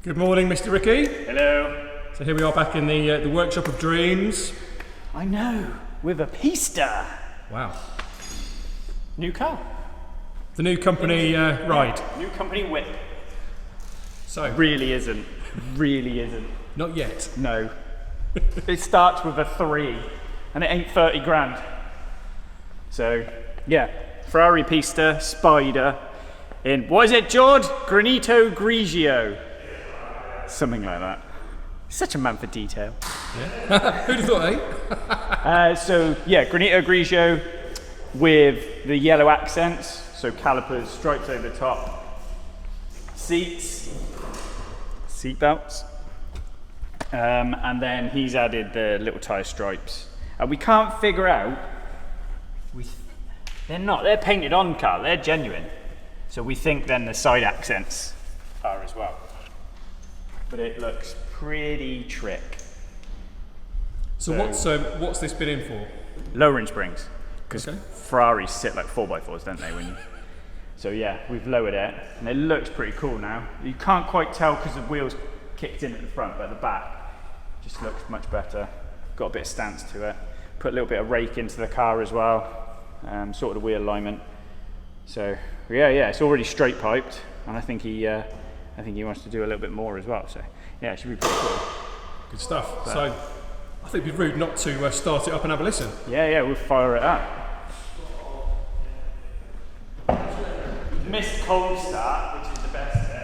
Good morning, Mr. Ricky. Hello. So here we are back in the workshop of dreams. I know, with a Pista. Wow. New car. The new company ride. New company whip. So Really isn't. Really isn't. not yet. No. It starts with a 3 and it ain't 30 grand. So, yeah. Ferrari Pista, Spider, in, what is it, George? Granito Grigio. Something like that. Such a man for detail. Yeah. Who'd have thought, eh? So, yeah, Granito Grigio with the yellow accents. So calipers, stripes over the top. Seats, seat belts. And then he's added the little tyre stripes. We can't figure out, they're painted on car, they're genuine. So we think then the side accents are as well. But it looks pretty trick. So what's this been in for? Lowering springs, because Okay. Ferraris sit like 4x4s, don't they? So yeah, we've lowered it, and it looks pretty cool now. You can't quite tell because the wheels kicked in at the front, but at the back, just looks much better. Got a bit of stance to it. Put a little bit of rake into the car as well, sort of the wheel alignment. So yeah, it's already straight piped, and I think he wants to do a little bit more as well. So yeah, it should be pretty cool. Good stuff. So I think it'd be rude not to start it up and have a listen. Yeah, we'll fire it up. Missed cold start, which is the best bit.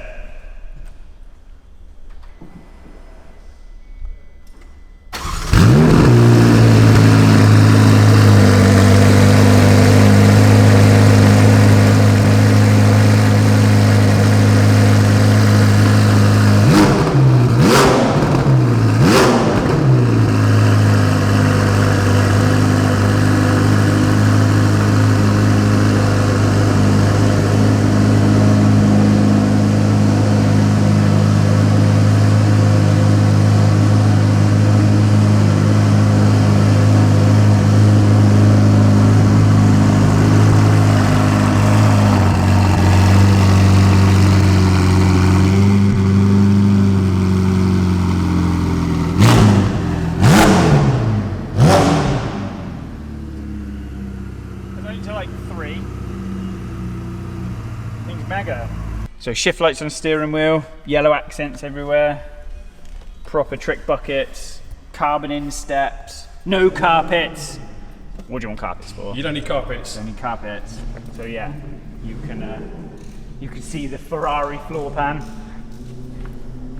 So shift lights on the steering wheel, yellow accents everywhere, proper trick buckets, carbon insteps, no carpets. What do you want carpets for? You don't need carpets. Don't need carpets. So yeah, you can see the Ferrari floor pan.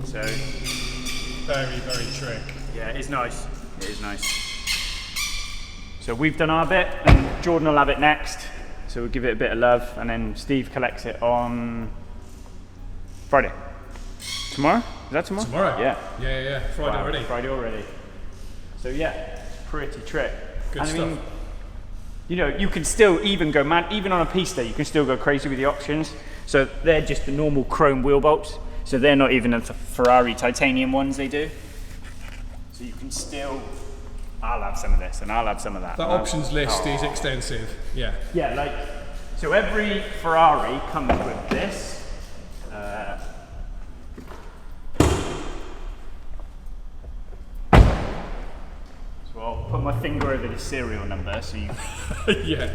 So Very, very trick. yeah, it is nice. It is nice. So we've done our bit, and Jordan will have it next. So we'll give it a bit of love, and then Steve collects it on Friday. Tomorrow? Is that tomorrow? Tomorrow? Yeah. Yeah. Friday Wow, already. Friday already. So yeah, pretty trick. Good and stuff. I mean, you know, you can still even go mad, even on a Pista, you can still go crazy with the options. So they're just the normal chrome wheel bolts. So they're not even the Ferrari titanium ones they do. So you can still, I'll have some of this and I'll have some of that. That options list is extensive. Yeah. Yeah, like, so every Ferrari comes with this. So I'll put my finger over the serial number, so you, Yeah.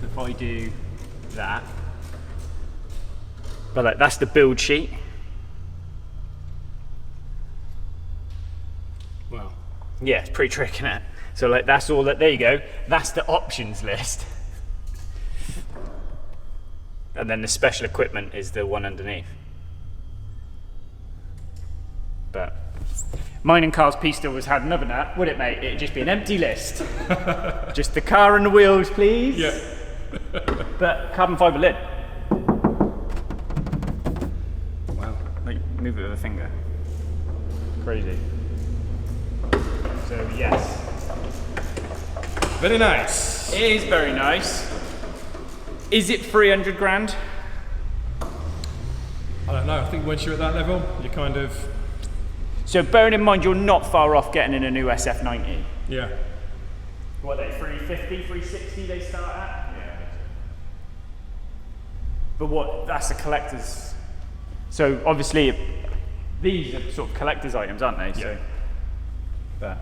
if I do that. But like, that's the build sheet. Wow. Yeah, it's pretty tricky, isn't it? So like, that's all that, there you go. That's the options list. And then the special equipment is the one underneath. But mine and Carl's Pista was had another nut, would it, mate? It'd just be an empty list. Just the car and the wheels, please. Yeah. But carbon fibre lid. Wow. Like, move it with a finger. Crazy. So yes, Very nice. it is very nice. Is it 300 grand? I don't know. I think once you're at that level, you're kind of. So bearing in mind you're not far off getting in a new SF90. Yeah. What are they, 350, 360 they start at? Yeah. But what, that's a collector's. So obviously these are sort of collector's items, aren't they? So, but,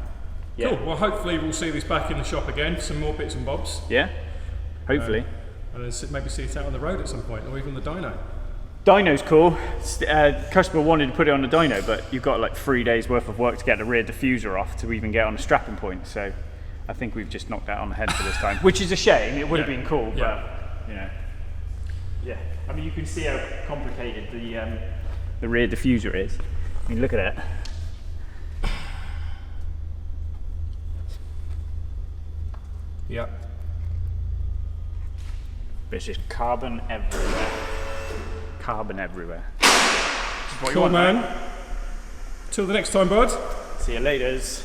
yeah. Cool. Well, hopefully we'll see this back in the shop again. Some more bits and bobs. Yeah. Hopefully. And then maybe see it out on the road at some point, or even the dyno. Dyno's cool. Customer wanted to put it on the dyno, but you've got like 3 days worth of work to get the rear diffuser off to even get on a strapping point. So I think we've just knocked that on the head for this time, which is a shame. It would have been cool, but you know, yeah. I mean, you can see how complicated the rear diffuser is. I mean, look at it. Yeah. There's just carbon everywhere. Carbon everywhere. Cool, man. Till the next time, bud. See you laters.